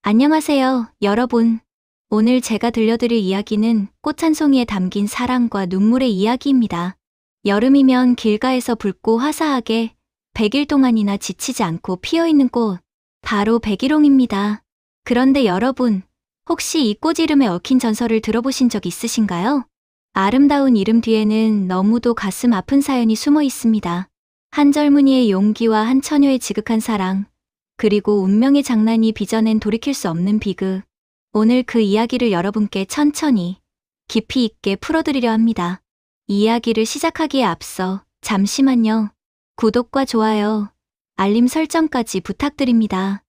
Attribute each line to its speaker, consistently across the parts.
Speaker 1: 안녕하세요, 여러분. 오늘 제가 들려드릴 이야기는 꽃 한 송이에 담긴 사랑과 눈물의 이야기입니다. 여름이면 길가에서 붉고 화사하게 100일 동안이나 지치지 않고 피어있는 꽃, 바로 백일홍입니다. 그런데 여러분, 혹시 이 꽃 이름에 얽힌 전설을 들어보신 적 있으신가요? 아름다운 이름 뒤에는 너무도 가슴 아픈 사연이 숨어 있습니다. 한 젊은이의 용기와 한 처녀의 지극한 사랑, 그리고 운명의 장난이 빚어낸 돌이킬 수 없는 비극. 오늘 그 이야기를 여러분께 천천히 깊이 있게 풀어드리려 합니다. 이야기를 시작하기에 앞서 잠시만요. 구독과 좋아요, 알림 설정까지 부탁드립니다.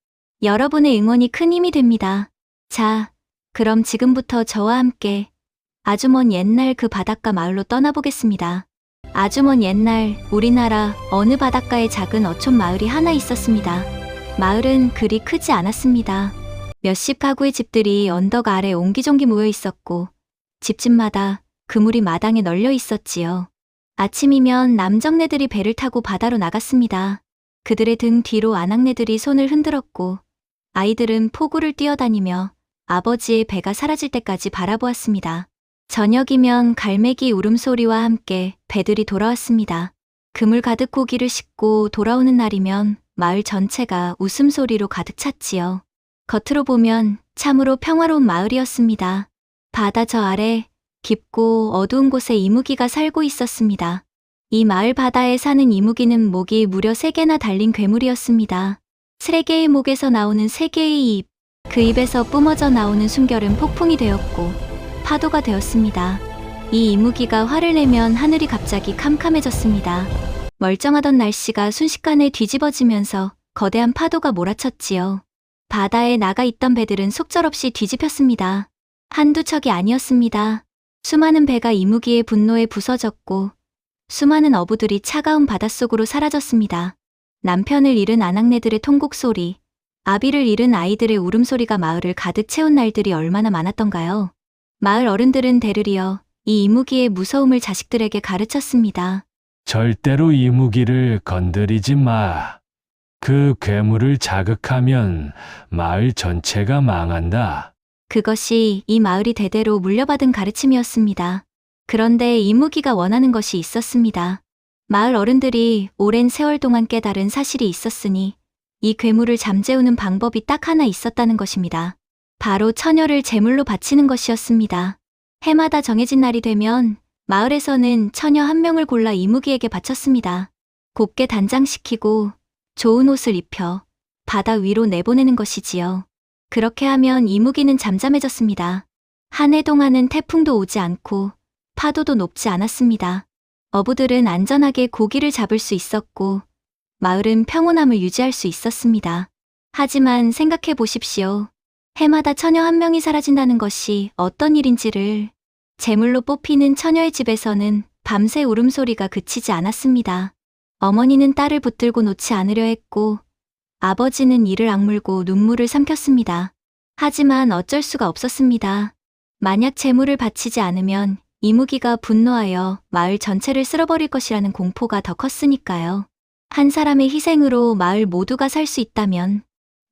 Speaker 1: 여러분의 응원이 큰 힘이 됩니다. 자, 그럼 지금부터 저와 함께 아주 먼 옛날 그 바닷가 마을로 떠나보겠습니다. 아주 먼 옛날 우리나라 어느 바닷가에 작은 어촌 마을이 하나 있었습니다. 마을은 그리 크지 않았습니다. 몇십 가구의 집들이 언덕 아래 옹기종기 모여 있었고 집집마다 그물이 마당에 널려 있었지요. 아침이면 남정네들이 배를 타고 바다로 나갔습니다. 그들의 등 뒤로 아낙네들이 손을 흔들었고 아이들은 포구를 뛰어다니며 아버지의 배가 사라질 때까지 바라보았습니다. 저녁이면 갈매기 울음소리와 함께 배들이 돌아왔습니다. 그물 가득 고기를 싣고 돌아오는 날이면 마을 전체가 웃음소리로 가득 찼지요. 겉으로 보면 참으로 평화로운 마을이었습니다. 바다 저 아래 깊고 어두운 곳에 이무기가 살고 있었습니다. 이 마을 바다에 사는 이무기는 목이 무려 3개나 달린 괴물이었습니다. 3개의 목에서 나오는 3개의 입, 그 입에서 뿜어져 나오는 숨결은 폭풍이 되었고 파도가 되었습니다. 이 이무기가 화를 내면 하늘이 갑자기 캄캄해졌습니다. 멀쩡하던 날씨가 순식간에 뒤집어지면서 거대한 파도가 몰아쳤지요. 바다에 나가 있던 배들은 속절없이 뒤집혔습니다. 한두 척이 아니었습니다. 수많은 배가 이무기의 분노에 부서졌고 수많은 어부들이 차가운 바닷속으로 사라졌습니다. 남편을 잃은 아낙네들의 통곡 소리, 아비를 잃은 아이들의 울음소리가 마을을 가득 채운 날들이 얼마나 많았던가요. 마을 어른들은 대를 이어 이 이무기의 무서움을 자식들에게 가르쳤습니다.
Speaker 2: 절대로 이무기를 건드리지 마. 그 괴물을 자극하면 마을 전체가 망한다.
Speaker 1: 그것이 이 마을이 대대로 물려받은 가르침이었습니다. 그런데 이무기가 원하는 것이 있었습니다. 마을 어른들이 오랜 세월 동안 깨달은 사실이 있었으니 이 괴물을 잠재우는 방법이 딱 하나 있었다는 것입니다. 바로 처녀를 제물로 바치는 것이었습니다. 해마다 정해진 날이 되면 마을에서는 처녀 한 명을 골라 이무기에게 바쳤습니다. 곱게 단장시키고 좋은 옷을 입혀 바다 위로 내보내는 것이지요. 그렇게 하면 이무기는 잠잠해졌습니다. 한 해 동안은 태풍도 오지 않고 파도도 높지 않았습니다. 어부들은 안전하게 고기를 잡을 수 있었고 마을은 평온함을 유지할 수 있었습니다. 하지만 생각해 보십시오. 해마다 처녀 한 명이 사라진다는 것이 어떤 일인지를. 제물로 뽑히는 처녀의 집에서는 밤새 울음소리가 그치지 않았습니다. 어머니는 딸을 붙들고 놓지 않으려 했고 아버지는 이를 악물고 눈물을 삼켰습니다. 하지만 어쩔 수가 없었습니다. 만약 제물을 바치지 않으면 이무기가 분노하여 마을 전체를 쓸어버릴 것이라는 공포가 더 컸으니까요. 한 사람의 희생으로 마을 모두가 살 수 있다면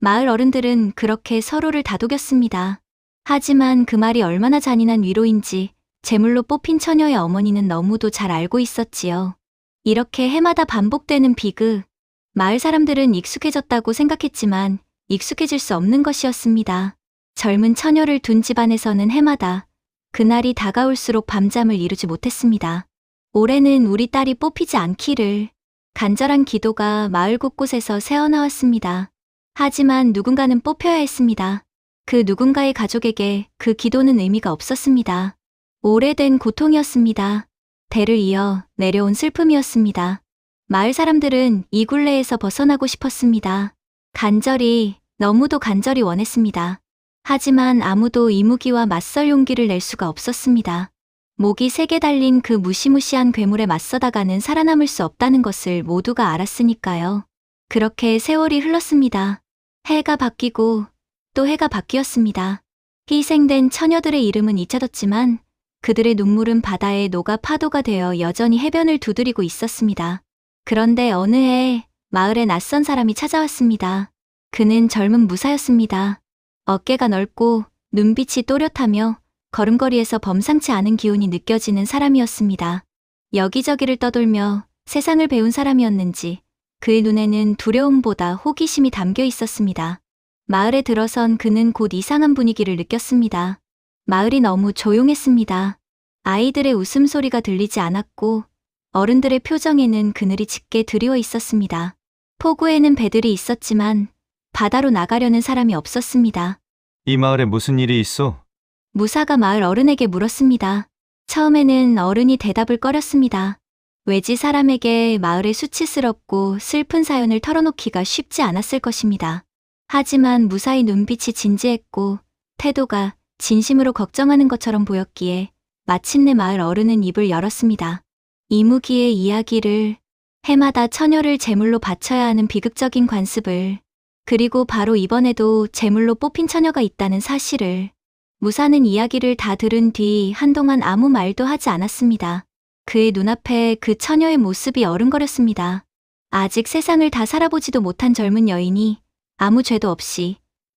Speaker 1: 마을 어른들은 그렇게 서로를 다독였습니다. 하지만 그 말이 얼마나 잔인한 위로인지 제물로 뽑힌 처녀의 어머니는 너무도 잘 알고 있었지요. 이렇게 해마다 반복되는 비극, 마을 사람들은 익숙해졌다고 생각했지만 익숙해질 수 없는 것이었습니다. 젊은 처녀를 둔 집안에서는 해마다 그날이 다가올수록 밤잠을 이루지 못했습니다. 올해는 우리 딸이 뽑히지 않기를 간절한 기도가 마을 곳곳에서 새어나왔습니다. 하지만 누군가는 뽑혀야 했습니다. 그 누군가의 가족에게 그 기도는 의미가 없었습니다. 오래된 고통이었습니다. 대를 이어 내려온 슬픔이었습니다. 마을 사람들은 이 굴레에서 벗어나고 싶었습니다. 간절히, 너무도 간절히 원했습니다. 하지만 아무도 이무기와 맞설 용기를 낼 수가 없었습니다. 목이 3개 달린 그 무시무시한 괴물에 맞서다가는 살아남을 수 없다는 것을 모두가 알았으니까요. 그렇게 세월이 흘렀습니다. 해가 바뀌고 또 해가 바뀌었습니다. 희생된 처녀들의 이름은 잊혀졌지만 그들의 눈물은 바다에 녹아 파도가 되어 여전히 해변을 두드리고 있었습니다. 그런데 어느 해 마을에 낯선 사람이 찾아왔습니다. 그는 젊은 무사였습니다. 어깨가 넓고 눈빛이 또렷하며 걸음걸이에서 범상치 않은 기운이 느껴지는 사람이었습니다. 여기저기를 떠돌며 세상을 배운 사람이었는지 그의 눈에는 두려움보다 호기심이 담겨 있었습니다. 마을에 들어선 그는 곧 이상한 분위기를 느꼈습니다. 마을이 너무 조용했습니다. 아이들의 웃음소리가 들리지 않았고 어른들의 표정에는 그늘이 짙게 드리워 있었습니다. 포구에는 배들이 있었지만 바다로 나가려는 사람이 없었습니다.
Speaker 3: 이 마을에 무슨 일이 있어?
Speaker 1: 무사가 마을 어른에게 물었습니다. 처음에는 어른이 대답을 꺼렸습니다. 외지 사람에게 마을의 수치스럽고 슬픈 사연을 털어놓기가 쉽지 않았을 것입니다. 하지만 무사의 눈빛이 진지했고 태도가 진심으로 걱정하는 것처럼 보였기에 마침내 마을 어른은 입을 열었습니다. 이무기의 이야기를, 해마다 처녀를 제물로 바쳐야 하는 비극적인 관습을, 그리고 바로 이번에도 제물로 뽑힌 처녀가 있다는 사실을. 무사는 이야기를 다 들은 뒤 한동안 아무 말도 하지 않았습니다. 그의 눈앞에 그 처녀의 모습이 어른거렸습니다. 아직 세상을 다 살아보지도 못한 젊은 여인이 아무 죄도 없이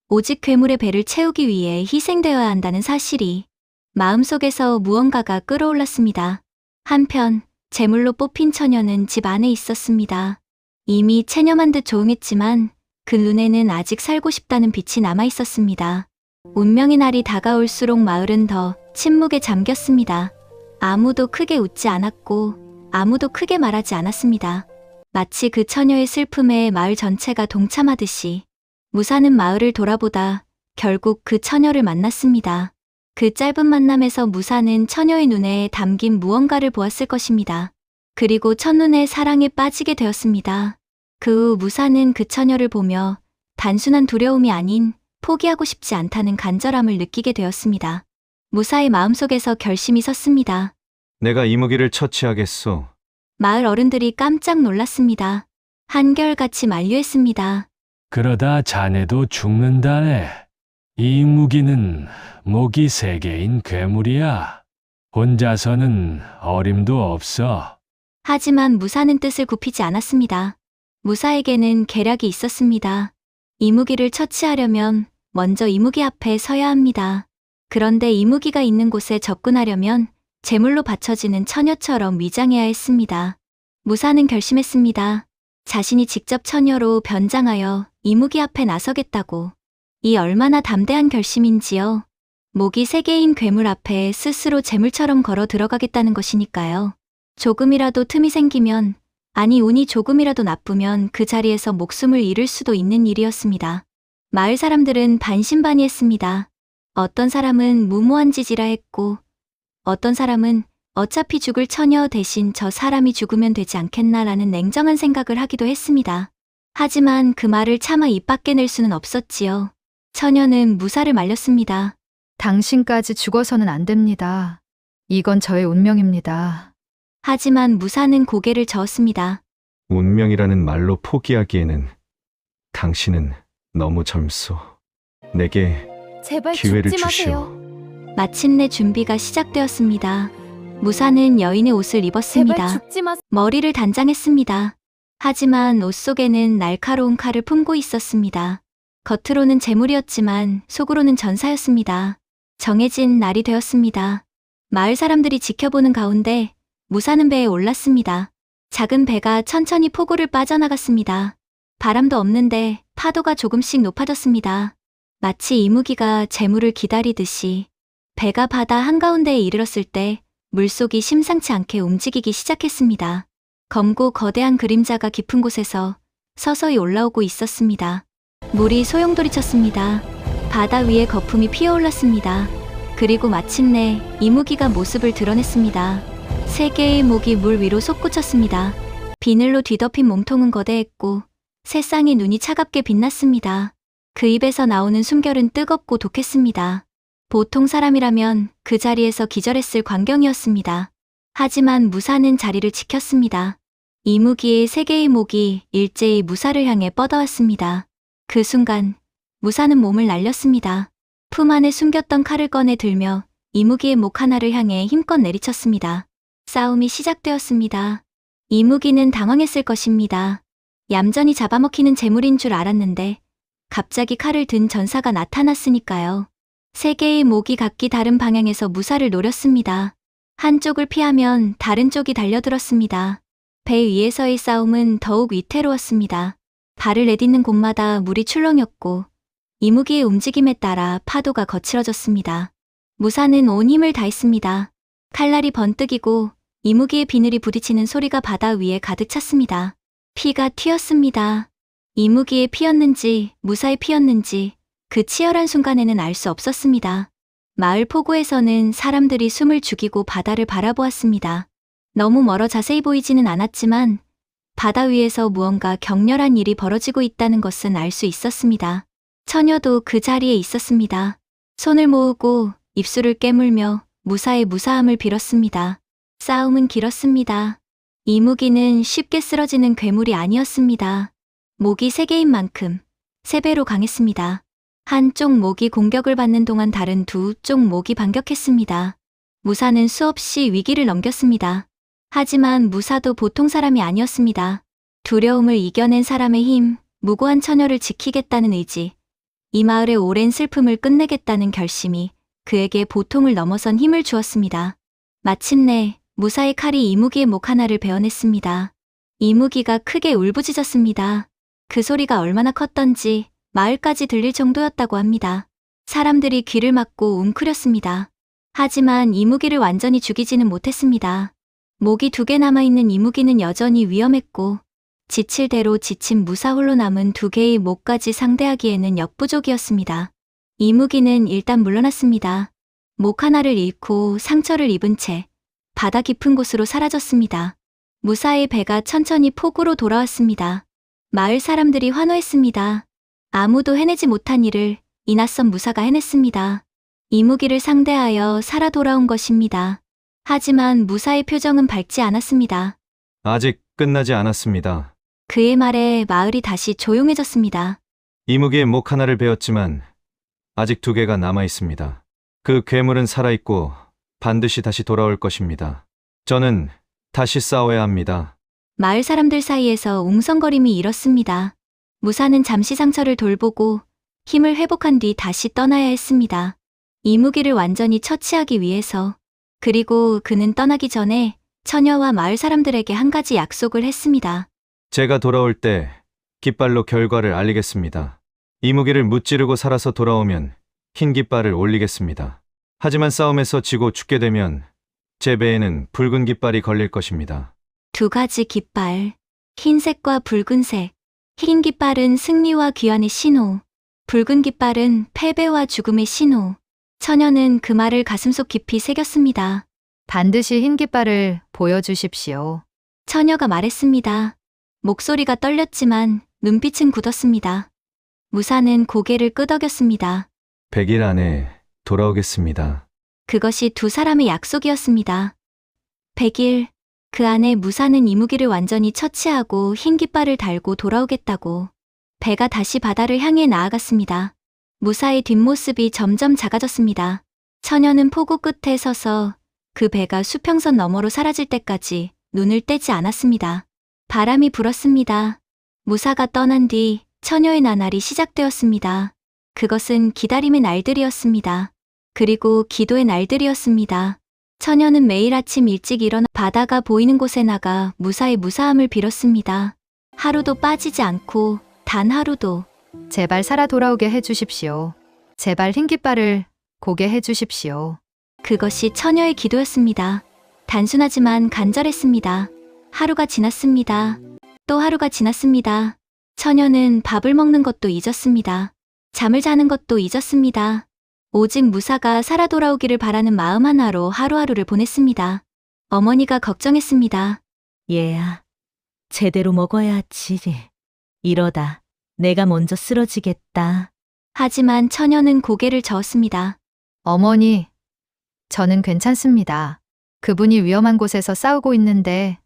Speaker 1: 오직 괴물의 배를 채우기 위해 희생되어야 한다는 사실이 마음속에서 무언가가 끌어올랐습니다. 한편 제물로 뽑힌 처녀는 집 안에 있었습니다. 이미 체념한 듯 조용했지만 그 눈에는 아직 살고 싶다는 빛이 남아 있었습니다. 운명의 날이 다가올수록 마을은 더 침묵에 잠겼습니다. 아무도 크게 웃지 않았고 아무도 크게 말하지 않았습니다. 마치 그 처녀의 슬픔에 마을 전체가 동참하듯이 무사는 마을을 돌아보다 결국 그 처녀를 만났습니다. 그 짧은 만남에서 무사는 처녀의 눈에 담긴 무언가를 보았을 것입니다. 그리고 첫눈에 사랑에 빠지게 되었습니다. 그 후 무사는 그 처녀를 보며 단순한 두려움이 아닌 포기하고 싶지 않다는 간절함을 느끼게 되었습니다. 무사의 마음속에서 결심이 섰습니다.
Speaker 3: 내가 이무기를 처치하겠소.
Speaker 1: 마을 어른들이 깜짝 놀랐습니다. 한결같이 만류했습니다.
Speaker 2: 그러다 자네도 죽는다네. 이 무기는 목이 3개인 괴물이야. 혼자서는 어림도 없어.
Speaker 1: 하지만 무사는 뜻을 굽히지 않았습니다. 무사에게는 계략이 있었습니다. 이무기를 처치하려면 먼저 이무기 앞에 서야 합니다. 그런데 이무기가 있는 곳에 접근하려면 제물로 바쳐지는 처녀처럼 위장해야 했습니다. 무사는 결심했습니다. 자신이 직접 처녀로 변장하여 이무기 앞에 나서겠다고. 이 얼마나 담대한 결심인지요. 목이 3개인 괴물 앞에 스스로 제물처럼 걸어 들어가겠다는 것이니까요. 조금이라도 틈이 생기면, 아니 운이 조금이라도 나쁘면 그 자리에서 목숨을 잃을 수도 있는 일이었습니다. 마을 사람들은 반신반의했습니다. 어떤 사람은 무모한 짓이라 했고 어떤 사람은 어차피 죽을 처녀 대신 저 사람이 죽으면 되지 않겠나라는 냉정한 생각을 하기도 했습니다. 하지만 그 말을 차마 입 밖에 낼 수는 없었지요. 처녀는 무사를 말렸습니다.
Speaker 4: 당신까지 죽어서는 안 됩니다. 이건 저의 운명입니다.
Speaker 1: 하지만 무사는 고개를 저었습니다.
Speaker 3: 운명이라는 말로 포기하기에는 당신은 너무 젊소. 내게
Speaker 5: 제발
Speaker 3: 기회를
Speaker 5: 죽지
Speaker 3: 주시오.
Speaker 5: 마세요.
Speaker 1: 마침내 준비가 시작되었습니다. 무사는 여인의 옷을 입었습니다.
Speaker 5: 제발 죽지 마세요.
Speaker 1: 머리를 단장했습니다. 하지만 옷 속에는 날카로운 칼을 품고 있었습니다. 겉으로는 재물이었지만 속으로는 전사였습니다. 정해진 날이 되었습니다. 마을 사람들이 지켜보는 가운데 무사는 배에 올랐습니다. 작은 배가 천천히 포구를 빠져나갔습니다. 바람도 없는데 파도가 조금씩 높아졌습니다. 마치 이무기가 재물을 기다리듯이 배가 바다 한가운데에 이르렀을 때 물속이 심상치 않게 움직이기 시작했습니다. 검고 거대한 그림자가 깊은 곳에서 서서히 올라오고 있었습니다. 물이 소용돌이쳤습니다. 바다 위에 거품이 피어올랐습니다. 그리고 마침내 이무기가 모습을 드러냈습니다. 3개의 목이 물 위로 솟구쳤습니다. 비늘로 뒤덮인 몸통은 거대했고 새쌍의 눈이 차갑게 빛났습니다. 그 입에서 나오는 숨결은 뜨겁고 독했습니다. 보통 사람이라면 그 자리에서 기절했을 광경이었습니다. 하지만 무사는 자리를 지켰습니다. 이무기의 3개의 목이 일제히 무사를 향해 뻗어왔습니다. 그 순간 무사는 몸을 날렸습니다. 품 안에 숨겼던 칼을 꺼내 들며 이무기의 목 하나를 향해 힘껏 내리쳤습니다. 싸움이 시작되었습니다. 이무기는 당황했을 것입니다. 얌전히 잡아먹히는 재물인 줄 알았는데 갑자기 칼을 든 전사가 나타났으니까요. 세 개의 목이 각기 다른 방향에서 무사를 노렸습니다. 한쪽을 피하면 다른 쪽이 달려들었습니다. 배 위에서의 싸움은 더욱 위태로웠습니다. 발을 내딛는 곳마다 물이 출렁였고 이무기의 움직임에 따라 파도가 거칠어졌습니다. 무사는 온 힘을 다했습니다. 칼날이 번뜩이고 이무기의 비늘이 부딪히는 소리가 바다 위에 가득 찼습니다. 피가 튀었습니다. 이무기의 피였는지 무사의 피였는지 그 치열한 순간에는 알 수 없었습니다. 마을 포구에서는 사람들이 숨을 죽이고 바다를 바라보았습니다. 너무 멀어 자세히 보이지는 않았지만 바다 위에서 무언가 격렬한 일이 벌어지고 있다는 것은 알 수 있었습니다. 처녀도 그 자리에 있었습니다. 손을 모으고 입술을 깨물며 무사의 무사함을 빌었습니다. 싸움은 길었습니다. 이무기는 쉽게 쓰러지는 괴물이 아니었습니다. 목이 3개인 만큼 3배로 강했습니다. 한쪽 목이 공격을 받는 동안 다른 두 쪽 목이 반격했습니다. 무사는 수없이 위기를 넘겼습니다. 하지만 무사도 보통 사람이 아니었습니다. 두려움을 이겨낸 사람의 힘, 무고한 처녀를 지키겠다는 의지, 이 마을의 오랜 슬픔을 끝내겠다는 결심이 그에게 보통을 넘어선 힘을 주었습니다. 마침내 무사의 칼이 이무기의 목 하나를 베어냈습니다. 이무기가 크게 울부짖었습니다. 그 소리가 얼마나 컸던지 마을까지 들릴 정도였다고 합니다. 사람들이 귀를 막고 웅크렸습니다. 하지만 이무기를 완전히 죽이지는 못했습니다. 목이 2개 남아있는 이무기는 여전히 위험했고 지칠 대로 지친 무사 홀로 남은 2개의 목까지 상대하기에는 역부족이었습니다. 이무기는 일단 물러났습니다. 목 하나를 잃고 상처를 입은 채 바다 깊은 곳으로 사라졌습니다. 무사의 배가 천천히 포구로 돌아왔습니다. 마을 사람들이 환호했습니다. 아무도 해내지 못한 일을 이 낯선 무사가 해냈습니다. 이무기를 상대하여 살아 돌아온 것입니다. 하지만 무사의 표정은 밝지 않았습니다.
Speaker 3: 아직 끝나지 않았습니다.
Speaker 1: 그의 말에 마을이 다시 조용해졌습니다.
Speaker 3: 이무기의 목 하나를 베었지만 아직 2개가 남아 있습니다. 그 괴물은 살아있고 반드시 다시 돌아올 것입니다. 저는 다시 싸워야 합니다.
Speaker 1: 마을 사람들 사이에서 웅성거림이 일었습니다. 무사는 잠시 상처를 돌보고 힘을 회복한 뒤 다시 떠나야 했습니다. 이무기를 완전히 처치하기 위해서. 그리고 그는 떠나기 전에 처녀와 마을 사람들에게 한 가지 약속을 했습니다.
Speaker 3: 제가 돌아올 때 깃발로 결과를 알리겠습니다. 이무기를 무찌르고 살아서 돌아오면 흰 깃발을 올리겠습니다. 하지만 싸움에서 지고 죽게 되면 제 배에는 붉은 깃발이 걸릴 것입니다.
Speaker 1: 2가지 깃발, 흰색과 붉은색. 흰 깃발은 승리와 귀환의 신호, 붉은 깃발은 패배와 죽음의 신호. 처녀는 그 말을 가슴속 깊이 새겼습니다.
Speaker 4: 반드시 흰 깃발을 보여주십시오.
Speaker 1: 처녀가 말했습니다. 목소리가 떨렸지만 눈빛은 굳었습니다. 무사는 고개를 끄덕였습니다.
Speaker 3: 100일 안에 돌아오겠습니다.
Speaker 1: 그것이 2 사람의 약속이었습니다. 100일, 그 안에 무사는 이무기를 완전히 처치하고 흰 깃발을 달고 돌아오겠다고. 배가 다시 바다를 향해 나아갔습니다. 무사의 뒷모습이 점점 작아졌습니다. 처녀는 포구 끝에 서서 그 배가 수평선 너머로 사라질 때까지 눈을 떼지 않았습니다. 바람이 불었습니다. 무사가 떠난 뒤 처녀의 나날이 시작되었습니다. 그것은 기다림의 날들이었습니다. 그리고 기도의 날들이었습니다. 처녀는 매일 아침 일찍 일어나 바다가 보이는 곳에 나가 무사의 무사함을 빌었습니다. 하루도 빠지지 않고 단 하루도.
Speaker 4: 제발 살아 돌아오게 해주십시오. 제발 흰 깃발을 고게 해주십시오.
Speaker 1: 그것이 처녀의 기도였습니다. 단순하지만 간절했습니다. 하루가 지났습니다. 또 하루가 지났습니다. 처녀는 밥을 먹는 것도 잊었습니다. 잠을 자는 것도 잊었습니다. 오직 무사가 살아 돌아오기를 바라는 마음 하나로 하루하루를 보냈습니다. 어머니가 걱정했습니다.
Speaker 5: 얘야, 제대로 먹어야지. 이러다 내가 먼저 쓰러지겠다.
Speaker 1: 하지만 처녀는 고개를 저었습니다.
Speaker 4: 어머니, 저는 괜찮습니다. 그분이 위험한 곳에서 싸우고 있는데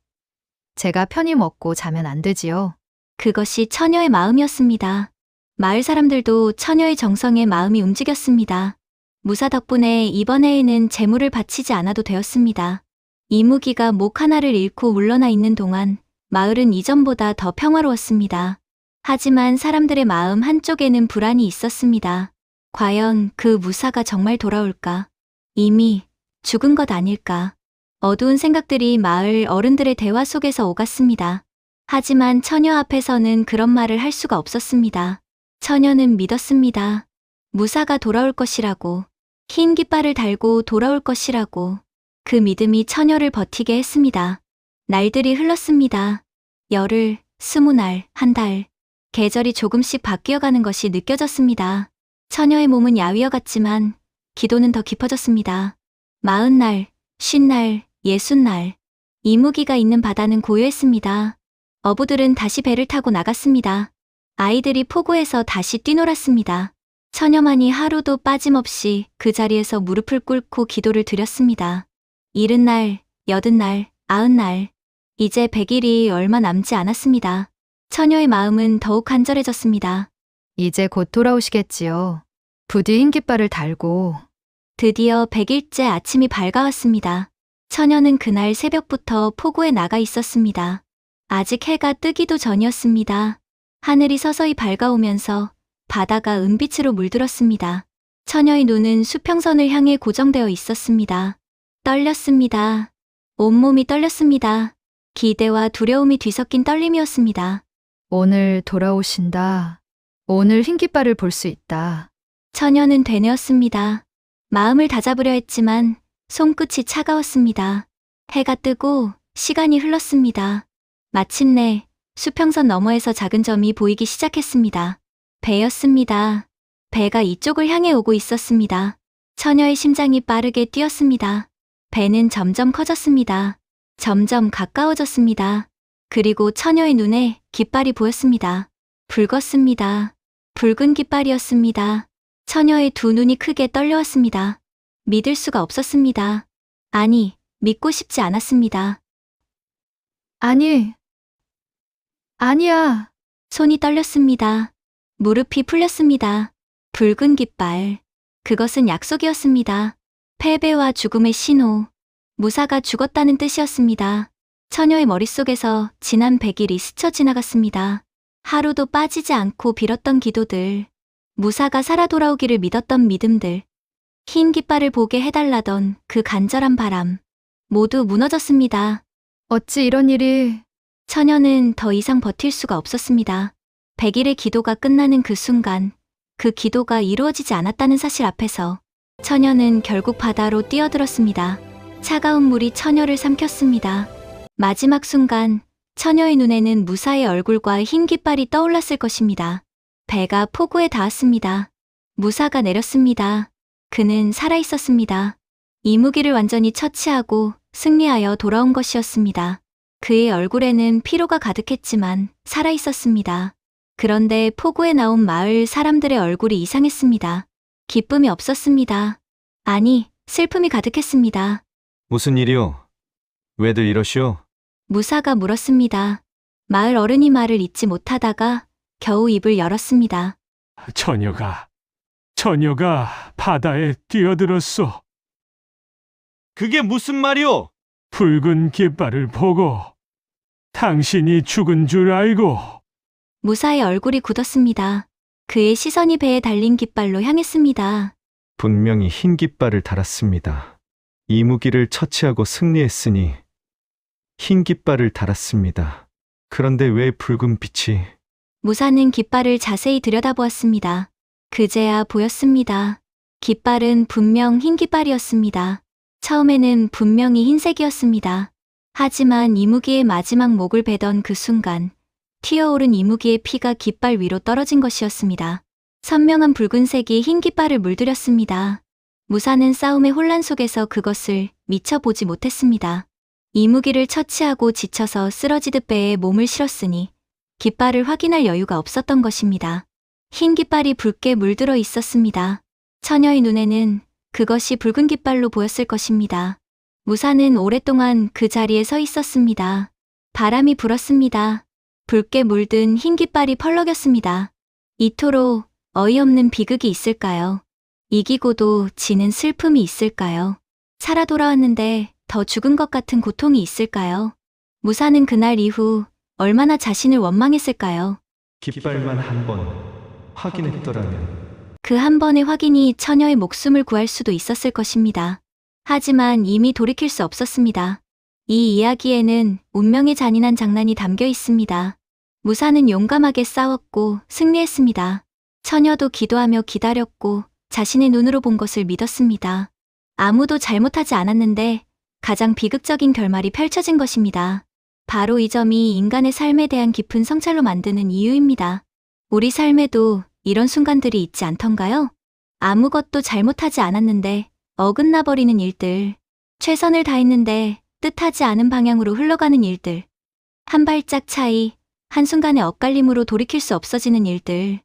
Speaker 4: 제가 편히 먹고 자면 안 되지요.
Speaker 1: 그것이 처녀의 마음이었습니다. 마을 사람들도 처녀의 정성에 마음이 움직였습니다. 무사 덕분에 이번 해에는 재물을 바치지 않아도 되었습니다. 이무기가 목 하나를 잃고 물러나 있는 동안 마을은 이전보다 더 평화로웠습니다. 하지만 사람들의 마음 한쪽에는 불안이 있었습니다. 과연 그 무사가 정말 돌아올까? 이미 죽은 것 아닐까? 어두운 생각들이 마을 어른들의 대화 속에서 오갔습니다. 하지만 처녀 앞에서는 그런 말을 할 수가 없었습니다. 처녀는 믿었습니다. 무사가 돌아올 것이라고, 흰 깃발을 달고 돌아올 것이라고. 그 믿음이 처녀를 버티게 했습니다. 날들이 흘렀습니다. 열흘, 20날, 한 달. 계절이 조금씩 바뀌어가는 것이 느껴졌습니다. 처녀의 몸은 야위어 같지만 기도는 더 깊어졌습니다. 40날, 50날, 60날. 이무기가 있는 바다는 고요했습니다. 어부들은 다시 배를 타고 나갔습니다. 아이들이 포구에서 다시 뛰놀았습니다. 처녀만이 하루도 빠짐없이 그 자리에서 무릎을 꿇고 기도를 드렸습니다. 70날, 80날, 90날. 이제 100일이 얼마 남지 않았습니다. 처녀의 마음은 더욱 간절해졌습니다.
Speaker 4: 이제 곧 돌아오시겠지요. 부디 흰 깃발을 달고.
Speaker 1: 드디어 100일째 아침이 밝아왔습니다. 처녀는 그날 새벽부터 포구에 나가 있었습니다. 아직 해가 뜨기도 전이었습니다. 하늘이 서서히 밝아오면서 바다가 은빛으로 물들었습니다. 처녀의 눈은 수평선을 향해 고정되어 있었습니다. 떨렸습니다. 온몸이 떨렸습니다. 기대와 두려움이 뒤섞인 떨림이었습니다.
Speaker 4: 오늘 돌아오신다. 오늘 흰 깃발을 볼 수 있다.
Speaker 1: 처녀는 되뇌었습니다. 마음을 다잡으려 했지만 손끝이 차가웠습니다. 해가 뜨고 시간이 흘렀습니다. 마침내 수평선 너머에서 작은 점이 보이기 시작했습니다. 배였습니다. 배가 이쪽을 향해 오고 있었습니다. 처녀의 심장이 빠르게 뛰었습니다. 배는 점점 커졌습니다. 점점 가까워졌습니다. 그리고 처녀의 눈에 깃발이 보였습니다. 붉었습니다. 붉은 깃발이었습니다. 처녀의 두 눈이 크게 떨려왔습니다. 믿을 수가 없었습니다. 아니, 믿고 싶지 않았습니다.
Speaker 4: 아니야.
Speaker 1: 손이 떨렸습니다. 무릎이 풀렸습니다. 붉은 깃발. 그것은 약속이었습니다. 패배와 죽음의 신호. 무사가 죽었다는 뜻이었습니다. 처녀의 머릿속에서 지난 100일이 스쳐 지나갔습니다. 하루도 빠지지 않고 빌었던 기도들. 무사가 살아 돌아오기를 믿었던 믿음들. 흰 깃발을 보게 해달라던 그 간절한 바람. 모두 무너졌습니다.
Speaker 4: 어찌 이런 일이.
Speaker 1: 처녀는 더 이상 버틸 수가 없었습니다. 100일의 기도가 끝나는 그 순간, 그 기도가 이루어지지 않았다는 사실 앞에서 처녀는 결국 바다로 뛰어들었습니다. 차가운 물이 처녀를 삼켰습니다. 마지막 순간, 처녀의 눈에는 무사의 얼굴과 흰 깃발이 떠올랐을 것입니다. 배가 포구에 닿았습니다. 무사가 내렸습니다. 그는 살아있었습니다. 이무기를 완전히 처치하고 승리하여 돌아온 것이었습니다. 그의 얼굴에는 피로가 가득했지만 살아있었습니다. 그런데 포구에 나온 마을 사람들의 얼굴이 이상했습니다. 기쁨이 없었습니다. 아니, 슬픔이 가득했습니다.
Speaker 3: 무슨 일이오? 왜들 이러시오?
Speaker 1: 무사가 물었습니다. 마을 어른이 말을 잇지 못하다가 겨우 입을 열었습니다.
Speaker 2: 처녀가 바다에 뛰어들었소.
Speaker 3: 그게 무슨 말이오?
Speaker 2: 붉은 깃발을 보고 당신이 죽은 줄 알고.
Speaker 1: 무사의 얼굴이 굳었습니다. 그의 시선이 배에 달린 깃발로 향했습니다.
Speaker 3: 분명히 흰 깃발을 달았습니다. 이무기를 처치하고 승리했으니 흰 깃발을 달았습니다. 그런데 왜 붉은 빛이?
Speaker 1: 무사는 깃발을 자세히 들여다보았습니다. 그제야 보였습니다. 깃발은 분명 흰 깃발이었습니다. 처음에는 분명히 흰색이었습니다. 하지만 이무기의 마지막 목을 베던 그 순간, 튀어오른 이무기의 피가 깃발 위로 떨어진 것이었습니다. 선명한 붉은색이 흰 깃발을 물들였습니다. 무사는 싸움의 혼란 속에서 그것을 미처 보지 못했습니다. 이무기를 처치하고 지쳐서 쓰러지듯 배에 몸을 실었으니 깃발을 확인할 여유가 없었던 것입니다. 흰 깃발이 붉게 물들어 있었습니다. 처녀의 눈에는 그것이 붉은 깃발로 보였을 것입니다. 무사는 오랫동안 그 자리에 서 있었습니다. 바람이 불었습니다. 붉게 물든 흰 깃발이 펄럭였습니다. 이토록 어이없는 비극이 있을까요? 이기고도 지는 슬픔이 있을까요? 살아 돌아왔는데 더 죽은 것 같은 고통이 있을까요? 무사는 그날 이후 얼마나 자신을 원망했을까요?
Speaker 3: 깃발만 한 번 확인했더라면.
Speaker 1: 그 한 번의 확인이 처녀의 목숨을 구할 수도 있었을 것입니다. 하지만 이미 돌이킬 수 없었습니다. 이 이야기에는 운명의 잔인한 장난이 담겨 있습니다. 무사는 용감하게 싸웠고 승리했습니다. 처녀도 기도하며 기다렸고 자신의 눈으로 본 것을 믿었습니다. 아무도 잘못하지 않았는데 가장 비극적인 결말이 펼쳐진 것입니다. 바로 이 점이 인간의 삶에 대한 깊은 성찰로 만드는 이유입니다. 우리 삶에도 이런 순간들이 있지 않던가요? 아무것도 잘못하지 않았는데 어긋나버리는 일들, 최선을 다했는데 뜻하지 않은 방향으로 흘러가는 일들, 한 발짝 차이, 한순간의 엇갈림으로 돌이킬 수 없어지는 일들.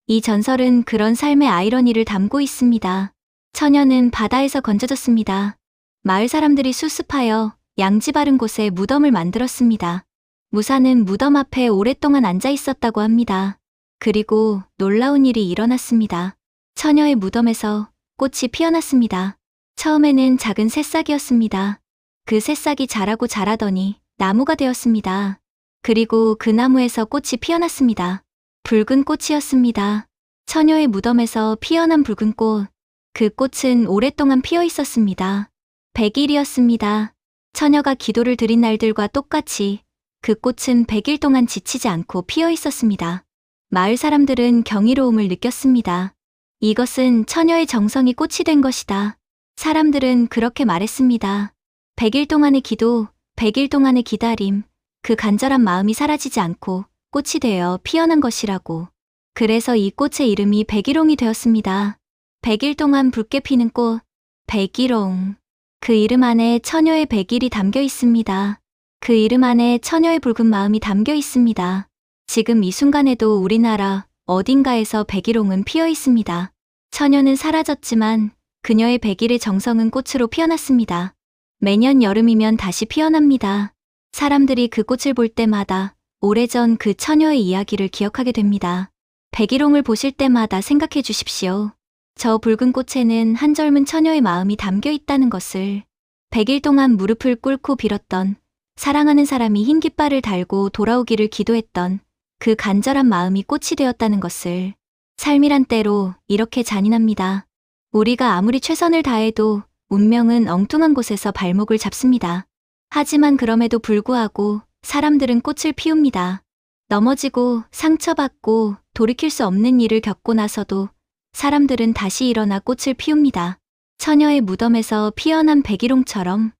Speaker 1: 이 전설은 그런 삶의 아이러니를 담고 있습니다. 처녀는 바다에서 건져졌습니다. 마을 사람들이 수습하여 양지 바른 곳에 무덤을 만들었습니다. 무사는 무덤 앞에 오랫동안 앉아 있었다고 합니다. 그리고 놀라운 일이 일어났습니다. 처녀의 무덤에서 꽃이 피어났습니다. 처음에는 작은 새싹이었습니다. 그 새싹이 자라고 자라더니 나무가 되었습니다. 그리고 그 나무에서 꽃이 피어났습니다. 붉은 꽃이었습니다. 처녀의 무덤에서 피어난 붉은 꽃. 그 꽃은 오랫동안 피어 있었습니다. 100일이었습니다. 처녀가 기도를 드린 날들과 똑같이 그 꽃은 100일 동안 지치지 않고 피어 있었습니다. 마을 사람들은 경이로움을 느꼈습니다. 이것은 처녀의 정성이 꽃이 된 것이다. 사람들은 그렇게 말했습니다. 100일 동안의 기도, 100일 동안의 기다림, 그 간절한 마음이 사라지지 않고 꽃이 되어 피어난 것이라고. 그래서 이 꽃의 이름이 백일홍이 되었습니다. 100일 동안 붉게 피는 꽃, 백일홍. 그 이름 안에 처녀의 100일이 담겨 있습니다. 그 이름 안에 처녀의 붉은 마음이 담겨 있습니다. 지금 이 순간에도 우리나라 어딘가에서 백일홍은 피어 있습니다. 처녀는 사라졌지만 그녀의 100일의 정성은 꽃으로 피어났습니다. 매년 여름이면 다시 피어납니다. 사람들이 그 꽃을 볼 때마다 오래전 그 처녀의 이야기를 기억하게 됩니다. 백일홍을 보실 때마다 생각해 주십시오. 저 붉은 꽃에는 한 젊은 처녀의 마음이 담겨 있다는 것을. 100일 동안 무릎을 꿇고 빌었던, 사랑하는 사람이 흰 깃발을 달고 돌아오기를 기도했던 그 간절한 마음이 꽃이 되었다는 것을. 삶이란 때로 이렇게 잔인합니다. 우리가 아무리 최선을 다해도 운명은 엉뚱한 곳에서 발목을 잡습니다. 하지만 그럼에도 불구하고 사람들은 꽃을 피웁니다. 넘어지고 상처받고 돌이킬 수 없는 일을 겪고 나서도 사람들은 다시 일어나 꽃을 피웁니다. 처녀의 무덤에서 피어난 백일홍처럼.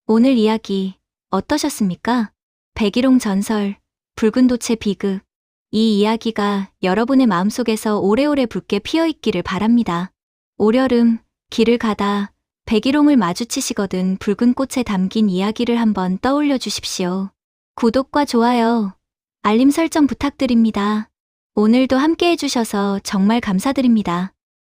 Speaker 1: 오늘 이야기 어떠셨습니까? 백일홍 전설, 붉은 돛의 비극. 이 이야기가 여러분의 마음속에서 오래오래 붉게 피어있기를 바랍니다. 올여름 길을 가다 백일홍을 마주치시거든 붉은 꽃에 담긴 이야기를 한번 떠올려 주십시오. 구독과 좋아요, 알림 설정 부탁드립니다. 오늘도 함께 해주셔서 정말 감사드립니다.